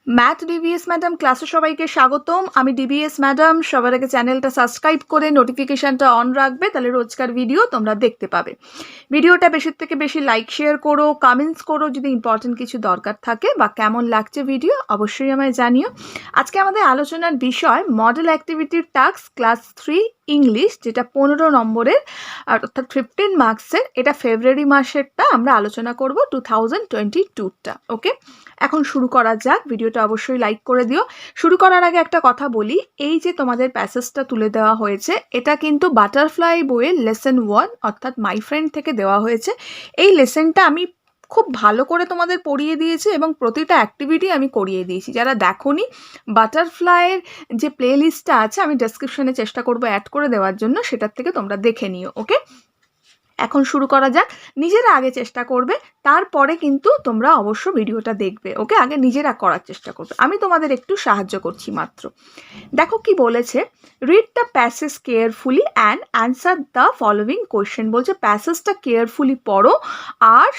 Math DBS madam ক্লাসে সবাইকে স্বাগতম। আমি ডিবিএস ম্যাডাম। সবার আগে চ্যানেলটা সাবস্ক্রাইব করে নোটিফিকেশনটা অন রাখবে, তাহলে রোজকার ভিডিও তোমরা দেখতে পাবে। ভিডিওটা বেশি থেকে বেশি লাইক শেয়ার করো, কমেন্টস করো যদি ইম্পর্টেন্ট কিছু দরকার থাকে, বা কেমন লাগছে ভিডিও অবশ্যই আমায় জানিও। আজকে আমাদের আলোচনার বিষয় মডেল অ্যাক্টিভিটির টাস্ক ক্লাস 3 ইংলিশ, যেটা 15 নম্বরের অর্থাৎ 15 মার্কসের। এটা ফেব্রুয়ারি মাসেরটা আমরা আলোচনা করব 2022টা। ওকে, এখন শুরু করা যাক। ভিডিওটা অবশ্যই লাইক করে দিও। শুরু করার আগে একটা কথা বলি, এই যে তোমাদের প্যাসেজটা তুলে দেওয়া হয়েছে, এটা কিন্তু বাটারফ্লাই বইয়ের লেসন 1 অর্থাৎ মাই ফ্রেন্ড থেকে দেওয়া হয়েছে। এই লেসনটা আমি খুব ভালো করে তোমাদের পড়িয়ে দিয়েছি এবং প্রতিটা অ্যাক্টিভিটি আমি করিয়ে দিয়েছি। যারা দেখোনি, বাটারফ্লাইয়ের যে প্লে লিস্টটা আছে আমি ডেসক্রিপশনে চেষ্টা করবো অ্যাড করে দেওয়ার জন্য, সেটার থেকে তোমরা দেখে নিও। ওকে, এখন শুরু করা যাক। নিজেরা আগে চেষ্টা করবে, তারপরে কিন্তু তোমরা অবশ্য ভিডিওটা দেখবে। ওকে, আগে নিজেরা করার চেষ্টা করবে, আমি তোমাদের একটু সাহায্য করছি মাত্র। দেখো কি বলেছে, read the passage carefully and answer the following question. বলছে প্যাসেজটা কেয়ারফুলি পড়ো, আর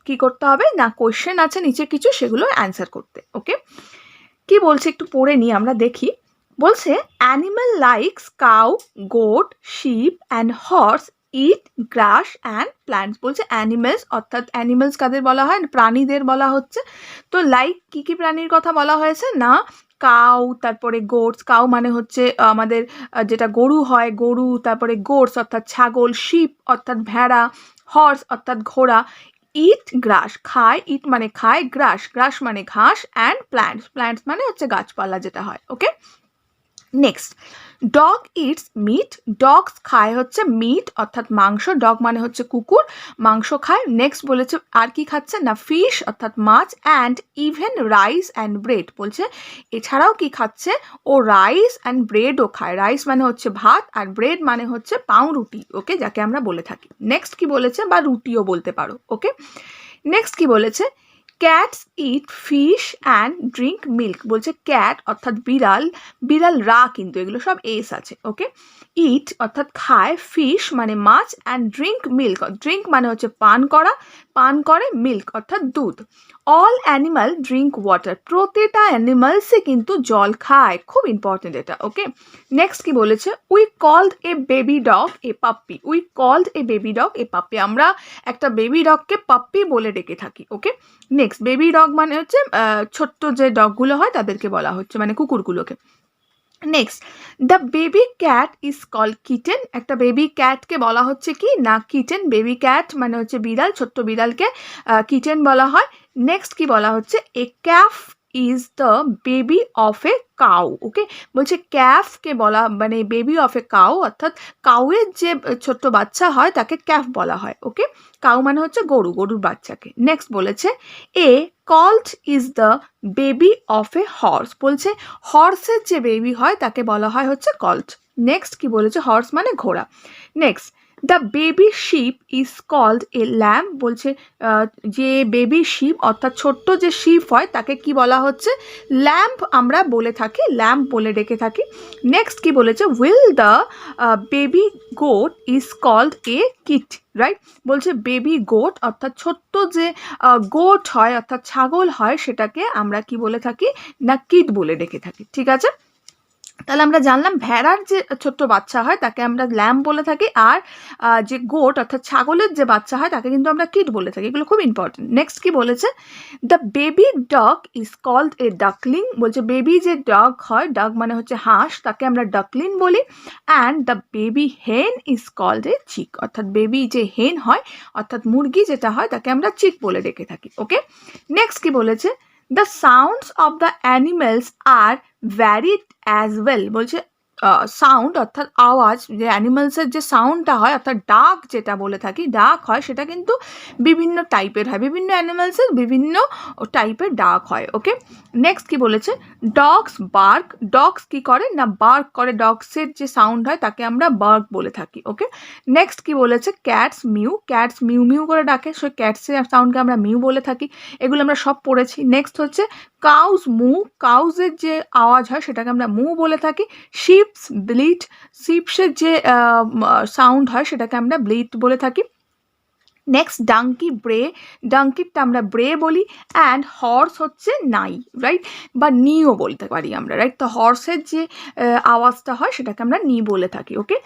কি করতে হবে না, কোয়েশ্চেন আছে নিচে কিছু, সেগুলো অ্যান্সার করতে। ওকে, কি বলছে একটু পড়ে নিই, আমরা দেখি। বলছে animal likes cow, goat, sheep and horse eat grass and plants. বলছে অ্যানিমেলস, অর্থাৎ অ্যানিমেলস কাদের বলা হয়, প্রাণীদের বলা হচ্ছে। তো লাইক কি কি প্রাণীর কথা বলা হয়েছে না, কাউ, তারপরে গোটস, কাউ মানে হচ্ছে আমাদের যেটা গরু হয় গরু, তারপরে গোটস অর্থাৎ ছাগল, শিপ অর্থাৎ ভেড়া, হর্স অর্থাৎ ঘোড়া, ইট গ্রাস খায়, ইট মানে খায়, গ্রাস গ্রাস মানে ঘাস, অ্যান্ড প্ল্যান্টস, প্ল্যান্টস মানে হচ্ছে গাছপালা যেটা হয়। Okay, next, dog eats meat, dogs খায় হচ্ছে মিট অর্থাৎ মাংস, ডগ মানে হচ্ছে কুকুর, মাংস খায়। নেক্সট বলেছে আর কি খাচ্ছে না, ফিশ অর্থাৎ মাছ, and even rice and bread. বলছে এছাড়াও কি খাচ্ছে, ও রাইস অ্যান্ড ব্রেডও খায়। রাইস মানে হচ্ছে ভাত, আর ব্রেড মানে হচ্ছে পাউরুটি। ওকে, যাকে আমরা বলে থাকি। নেক্সট কি বলেছে, বা রুটিও বলতে পারো। ওকে, নেক্সট কি বলেছে, cats eat fish and drink milk. বলছে ক্যাট অর্থাৎ বিড়াল, বিড়াল রা কিন্তু এগুলো সব এস আছে। ওকে, ইট অর্থাৎ খায়, ফিশ মানে মাছ, অ্যান্ড ড্রিঙ্ক মিল্ক, ড্রিঙ্ক মানে হচ্ছে পান করা, পান করে, মিল্ক অর্থাৎ দুধ। অল অ্যানিমাল ড্রিঙ্ক ওয়াটার, প্রতিটা অ্যানিমালসে কিন্তু জল খায়, খুব ইম্পর্টেন্ট এটা। ওকে, নেক্সট কি বলেছে, we called a baby dog a puppy. We called a baby dog a puppy, আমরা একটা বেবি ডগকে পাপ্পি বলে ডেকে থাকি। ওকে, নেক্সট, বেবি ডগ মানে হচ্ছে ছোট্ট যে ডগগুলো হয় তাদেরকে বলা হচ্ছে, মানে কুকুরগুলোকে। Next, the baby cat is called kitten, একটা বেবি ক্যাটকে বলা হচ্ছে কি না কিটেন। বেবি ক্যাট মানে হচ্ছে বিড়াল, ছোট্ট বিড়ালকে কিটেন বলা হয়। নেক্সট কি বলা হচ্ছে, a calf is the baby of a cow. Okay, বলছে ক্যাফকে বলা মানে বেবি অফ এ কাউ, অর্থাৎ কাউয়ের যে ছোট্ট বাচ্চা হয় তাকে ক্যাফ বলা হয়। ওকে, কাউ মানে হচ্ছে গরু, গরুর বাচ্চাকে। নেক্সট বলেছে a colt is the baby of a horse. বলছে হর্সের যে বেবি হয় তাকে বলা হয় হচ্ছে কল্ট। নেক্সট কি বলেছে, হর্স মানে ঘোড়া। Next, the baby sheep is called a lamb. বলছে যে বেবি শিপ অর্থাৎ ছোট্ট যে শিপ হয় তাকে কি বলা হচ্ছে, ল্যাম্প আমরা বলে থাকি, ল্যাম্প বলে ডেকে থাকি। নেক্সট কি বলেছে, will the baby goat is called a kid, right. বলছে বেবি গোট অর্থাৎ ছোট্ট যে গোট হয় অর্থাৎ ছাগল হয় সেটাকে আমরা কি বলে থাকি না, কিট বলে ডেকে থাকি। ঠিক আছে, তাহলে আমরা জানলাম ভেড়ার যে ছোট্ট বাচ্চা হয় তাকে আমরা ল্যাম্প বলে থাকি, আর যে গোট অর্থাৎ ছাগলের যে বাচ্চা হয় তাকে কিন্তু আমরা কিট বলে থাকি। এগুলো খুব ইম্পর্টেন্ট। নেক্সট কি বলেছে, the baby dog is called a duckling. বলছে বেবি যে ডগ হয়, ডগ মানে হচ্ছে হাঁস, তাকে আমরা ডাকলিং বলি। And the baby hen is called a chick, অর্থাৎ বেবি যে হেন হয় অর্থাৎ মুরগি যেটা হয় তাকে আমরা চিক বলে ডেকে থাকি। ওকে, নেক্সট কি বলেছে, the sounds of the animals are varied as well. বলছে সাউন্ড অর্থাৎ আওয়াজ, যে অ্যানিমালসের যে সাউন্ডটা হয় অর্থাৎ ডাক যেটা বলে থাকি, ডাক হয়, সেটা কিন্তু বিভিন্ন টাইপের হয়, বিভিন্ন অ্যানিমালসের বিভিন্ন টাইপের ডাক হয়। ওকে, নেক্সট কি বলেছে, ডগস বার্ক, ডগস কি করে না বার্ক করে, ডগসের যে সাউন্ড হয় তাকে আমরা বার্ক বলে থাকি। ওকে, নেক্সট কি বলেছে, cats meow, cats meow meow করে ডাকে, সো ক্যাটসের সাউন্ডকে আমরা মিউ বলে থাকি। এগুলো আমরা সব পড়েছি। নেক্সট হচ্ছে কাউজ মু, কাউজের যে আওয়াজ হয় সেটাকে আমরা মু বলে থাকি। শিপস ব্লিট, শিপসের যে সাউন্ড হয় সেটাকে আমরা ব্লিট বলে থাকি। নেক্সট ডাঙ্কি ব্রে, ডাঙ্কিরটা আমরা ব্রে বলি, অ্যান্ড হর্স হচ্ছে নাই, রাইট, বা নিও বলতে পারি আমরা, রাইট। তো হর্সের যে আওয়াজটা হয় সেটাকে আমরা নি বলে থাকি, okay.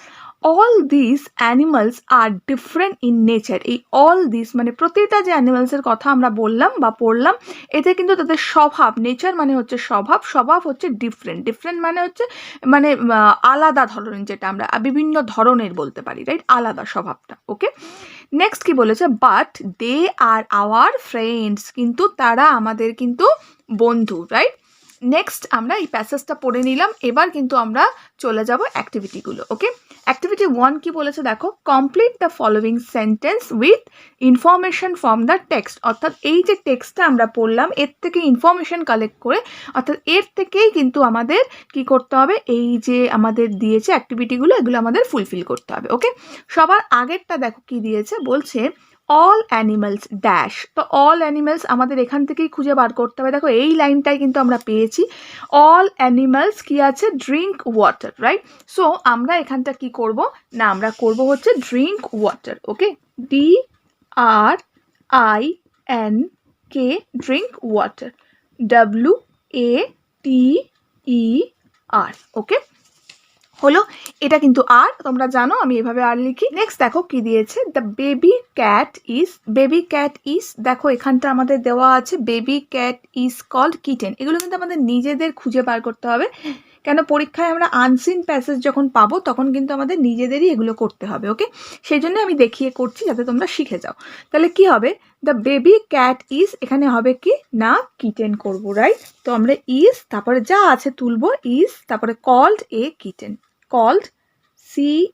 All this animals are different in nature, এই অল দিস মানে প্রতিটা যে অ্যানিমালসের কথা আমরা বললাম বা পড়লাম, এতে কিন্তু তাদের স্বভাব, নেচার মানে হচ্ছে স্বভাব, স্বভাব হচ্ছে ডিফারেন্ট, ডিফারেন্ট মানে হচ্ছে মানে আলাদা ধরনের, যেটা আমরা বিভিন্ন ধরনের বলতে পারি, রাইট, আলাদা স্বভাবটা, ওকে। নেক্সট কি বলেছে, but they are our friends, কিন্তু তারা আমাদের কিন্তু বন্ধু, রাইট। নেক্সট আমরা এই প্যাসেজটা পড়ে নিলাম, এবার কিন্তু আমরা চলে যাব অ্যাক্টিভিটিগুলো, ওকে। অ্যাক্টিভিটি 1 কি বলেছে দেখো, complete the following sentence with information from the text, অর্থাৎ এই যে টেক্সটটা আমরা পড়লাম এর থেকে ইনফরমেশন কালেক্ট করে, অর্থাৎ এর থেকেই কিন্তু আমাদের কি করতে হবে, এই যে আমাদের দিয়েছে অ্যাক্টিভিটিগুলো এগুলো আমাদের ফুলফিল করতে হবে, ওকে। সবার আগেরটা দেখো কি দিয়েছে, বলছে অল অ্যানিমালস ড্যাশ, তো অল অ্যানিমালস আমাদের এখান থেকেই খুঁজে বার করতে হবে, দেখো এই লাইনটাই কিন্তু আমরা পেয়েছি, অল অ্যানিমালস কি আছে, ড্রিঙ্ক ওয়াটার, রাইট। সো আমরা এখানটা কি করব না, আমরা করব হচ্ছে ড্রিঙ্ক ওয়াটার, ওকে, DRINK, ড্রিঙ্ক ওয়াটার, WATER, ওকে। হলো, এটা কিন্তু আর, তোমরা জানো আমি এভাবে আর লিখি। নেক্সট দেখো কি দিয়েছে, the baby cat is, baby cat is, দেখো এখানটা আমাদের দেওয়া আছে baby cat is called kitten, এগুলো কিন্তু আমাদের নিজেদের খুঁজে বার করতে হবে, কেন পরীক্ষায় আমরা আনসিন প্যাসেজ যখন পাবো তখন কিন্তু আমাদের নিজেদেরই এগুলো করতে হবে, ওকে। সেই জন্য আমি দেখিয়ে করছি যাতে তোমরা শিখে যাও। তাহলে কি হবে, দ্য বেবি ক্যাট ইজ, এখানে হবে কি না কিটেন করবো, রাইট। তো আমরা ইজ তারপরে যা আছে তুলবো, ইজ তারপরে called a kitten, called CALLED,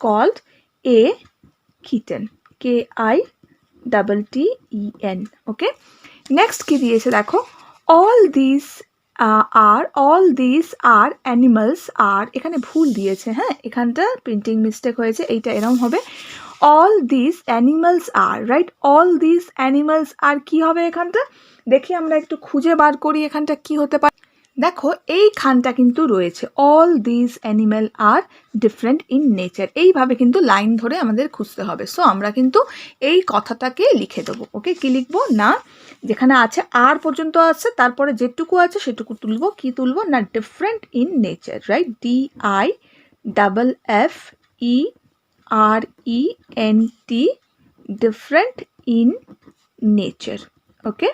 called a kitten, KITTEN, okay. Next কি দিয়েছে দেখো, all these are animals are, এখানে ভুল দিয়েছে, হ্যাঁ এখানটা প্রিন্টিং মিস্টেক হয়েছে, এইটা এরকম হবে all these animals are, right, all these animals are কি হবে এখানটা, দেখি আমরা একটু খুঁজে বার করি এখানটা কি হতে পারে। দেখো এইখানটা কিন্তু রয়েছে all this animal are different in nature, এইভাবে কিন্তু লাইন ধরে আমাদের খুঁজতে হবে। সো আমরা কিন্তু এই কথাটাকে লিখে দেবো, ওকে। কি লিখবো না, যেখানে আছে আর পর্যন্ত আছে তারপরে যেটুকু আছে সেটুকু তুলবো, কি তুলবো না different in nature, right, DIFFERENT, different in nature, okay,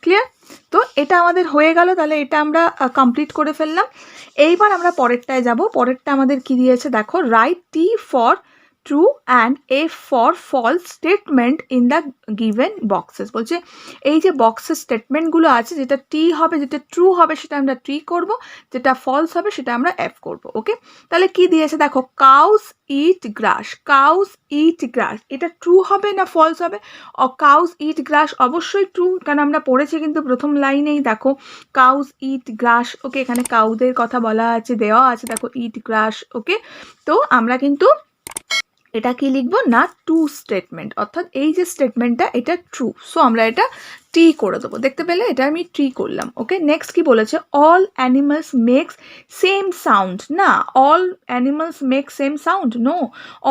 clear. তো এটা আমাদের হয়ে গেল, তাহলে এটা আমরা কমপ্লিট করে ফেললাম। এইবার আমরা পরেরটায় যাব, পরেরটা আমাদের কি দিয়েছে দেখো, write T for true and F for false statement in the given boxes, বলছে এই যে বক্সের স্টেটমেন্টগুলো আছে, যেটা টি হবে, যেটা ট্রু হবে সেটা আমরা টি করব, যেটা ফলস হবে সেটা আমরা এফ করব, ওকে। তাহলে কি দিয়েছে দেখো, কাউস ইট গ্রাস, কাউস ইট গ্রাস, এটা ট্রু হবে না ফলস হবে, কাউস ইট গ্রাস অবশ্যই ট্রু, কারণ আমরা পড়েছি কিন্তু প্রথম লাইনেই দেখো কাউস ইট গ্রাস, ওকে, এখানে কাউদের কথা বলা আছে, দেওয়া আছে দেখো ইট গ্রাস, ওকে। তো আমরা কিন্তু এটা কি লিখবো না ট্রু স্টেটমেন্ট, অর্থাৎ এই যে স্টেটমেন্টটা এটা ট্রু, সো আমরা এটা টি করে দেবো, দেখতে পেলে এটা আমি টি করলাম, ওকে। নেক্সট কি বলেছে, all animals makes same sound, না all animals make same sound, no,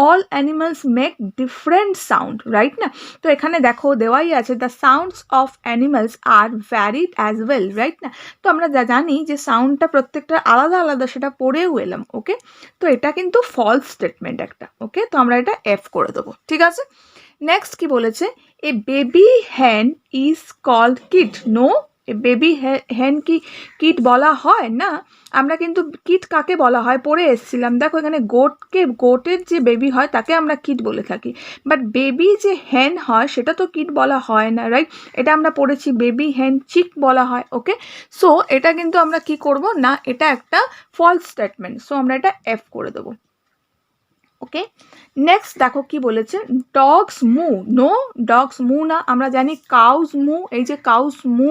all animals make different sound, right না। তো এখানে দেখো দেওয়াই আছে the sounds of animals are varied as well, right না। তো আমরা যা জানি যে সাউন্ডটা প্রত্যেকটা আলাদা আলাদা, সেটা পড়েও এলাম, ওকে। তো এটা কিন্তু ফলস স্টেটমেন্ট একটা, ওকে। তো আমরা এটা এফ করে দেবো, ঠিক আছে। নেক্সট কি বলেছে, a baby hen is called kit, no, a baby hen কি কিট বলা হয় না, আমরা কিন্তু কিট কাকে বলা হয় পড়ে এসেছিলাম, দেখো এখানে গোটকে, গোটের যে বেবি হয় তাকে আমরা কিট বলে থাকি, বাট বেবি যে হ্যান হয় সেটা তো কিট বলা হয় না, রাইট। এটা আমরা পড়েছি বেবি হ্যান চিক বলা হয়, ওকে। সো এটা কিন্তু আমরা কি করব না, এটা একটা ফলস স্টেটমেন্ট, সো আমরা এটা এফ করে দেবো, ওকে। নেক্সট দেখো কি বলেছে, ডগস মু, নো ডগস মু না, আমরা জানি কাউস মু, এই যে কাউস মু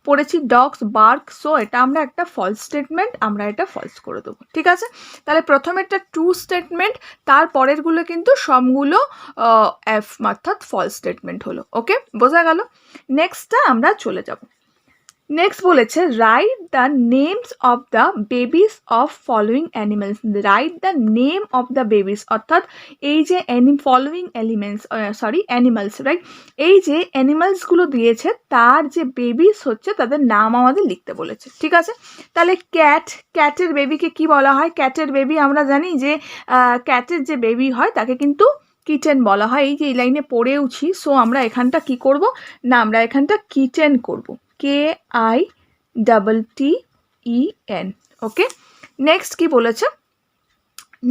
পড়েছি, ডগস বার্ক, সো এটা আমরা একটা ফলস স্টেটমেন্ট, আমরা এটা ফলস করে দেবো, ঠিক আছে। তাহলে প্রথমে একটা ট্রু স্টেটমেন্ট, তারপরেরগুলো কিন্তু সবগুলো এফ অর্থাৎ ফলস স্টেটমেন্ট হলো, ওকে, বোঝা গেল। নেক্সটটা আমরা চলে যাব, নেক্সট বলেছে write the names of the babies of following animals. Write the name of the babies, অর্থাৎ এই যে ফলোয়িং এলিমেন্টস অ্যানিমালস, রাইট, এই যে অ্যানিমালসগুলো দিয়েছে তার যে বেবিস হচ্ছে তাদের নাম আমাদের লিখতে বলেছে। ঠিক আছে, তাহলে ক্যাটের বেবিকে কি বলা হয়? ক্যাটের বেবি আমরা জানি যে ক্যাটের যে বেবি হয় তাকে কিন্তু কিটেন বলা হয়। এই যে এই লাইনে পড়েওছি, সো আমরা এখানটা কি করব না, আমরা এখানটা কিটেন করব, KITTEN। ওকে, নেক্সট কি বলেছে?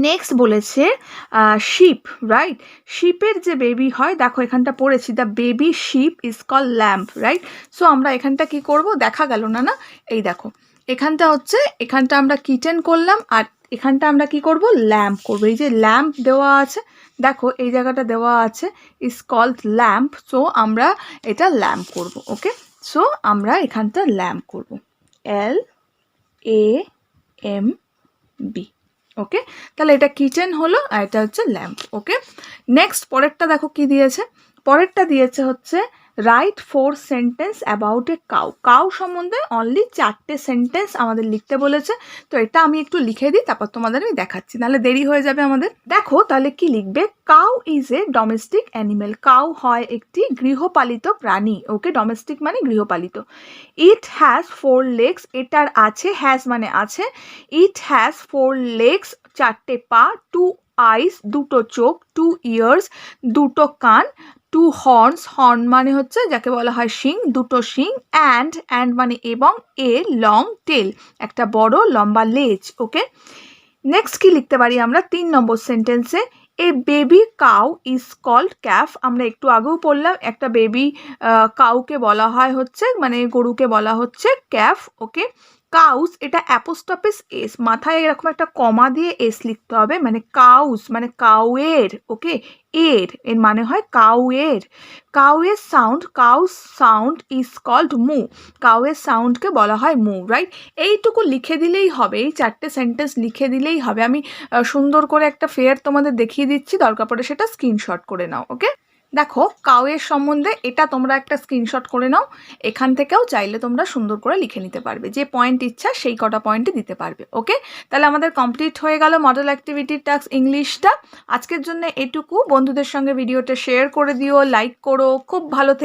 নেক্সট বলেছে শিপ, রাইট। শিপের যে বেবি হয়, দেখো এখানটা পড়েছি, the baby sheep is call lamb, right. So আমরা এখানটা কি করব, দেখা গেল না, না, এই দেখো এখানটা হচ্ছে, এখানটা আমরা কিটেন করলাম আর এখানটা আমরা কি করব, ল্যাম্প করব। এই যে ল্যাম্প দেওয়া আছে, দেখো এই জায়গাটা দেওয়া আছে ইজ কল্ড ল্যাম্প, সো আমরা এটা ল্যাম্প করব। ওকে, সো আমরা এখানটা ল্যাম্প করব, LAMB। ওকে, তাহলে এটা কিচেন হলো আর এটা হচ্ছে ল্যাম্প। ওকে, নেক্সট পরেরটা দেখো কি দিয়েছে। পরেরটা দিয়েছে হচ্ছে right 4 sentence about a cow. Cow সম্বন্ধে অনলি 4টে সেন্টেন্স আমাদের লিখতে বলেছে। তো এটা আমি একটু লিখে দিই, তারপর তোমাদের আমি দেখাচ্ছি, নাহলে দেরি হয়ে যাবে আমাদের। দেখো তাহলে কি লিখবে, cow is a domestic animal. Cow হয় একটি গৃহপালিত প্রাণী। ওকে, ডোমেস্টিক মানে গৃহপালিত। ইট হ্যাজ 4 লেগস, এটার আছে, হ্যাজ মানে আছে, ইট হ্যাজ 4 লেগস 4টে পা, 2 আইস দুটো চোখ, 2 ইয়ার্স দুটো কান, 2 হর্নস, হর্ন মানে হচ্ছে যাকে বলা হয় শিং, দুটো শিং, অ্যান্ড মানে এবং, এ লং টেল একটা বড় লম্বা লেজ। ওকে, নেক্সট কি লিখতে পারি আমরা 3 নম্বর সেন্টেন্সে, a baby cow is called calf. আমরা একটু আগেও পড়লাম, একটা বেবি কাউকে বলা হয় হচ্ছে, মানে গরুকে বলা হচ্ছে ক্যাফ। ওকে, কাউস এটা অ্যাপোস্ট্রফিস এস, মাথায় এরকম একটা কমা দিয়ে এস লিখতে হবে, মানে কাউস মানে কাউয়ের। ওকে, এর মানে হয় কাউয়ের। কাউয়ের সাউন্ড ইজ কল্ড মু। কাউয়ের সাউন্ডকে বলা হয় মু, রাইট। এইটুকু লিখে দিলেই হবে, এই 4টে সেন্টেন্স লিখে দিলেই হবে। আমি সুন্দর করে একটা ফেয়ার তোমাদের দেখিয়ে দিচ্ছি, দরকার পড়ে সেটা স্ক্রিনশট করে নাও। ওকে, দেখো কাউয়ের সম্বন্ধে এটা তোমরা একটা স্ক্রিনশট করে নাও, এখান থেকেও চাইলে তোমরা সুন্দর করে লিখে নিতে পারবে, যে পয়েন্ট ইচ্ছা সেই কটা পয়েন্টে দিতে পারবে। ওকে, তাহলে আমাদের কমপ্লিট হয়ে গেল মডেল অ্যাক্টিভিটি টাস্ক ইংলিশটা। আজকের জন্য এটুকু। বন্ধুদের সঙ্গে ভিডিওটা শেয়ার করে দিও, লাইক করো, খুব ভালো থেকো।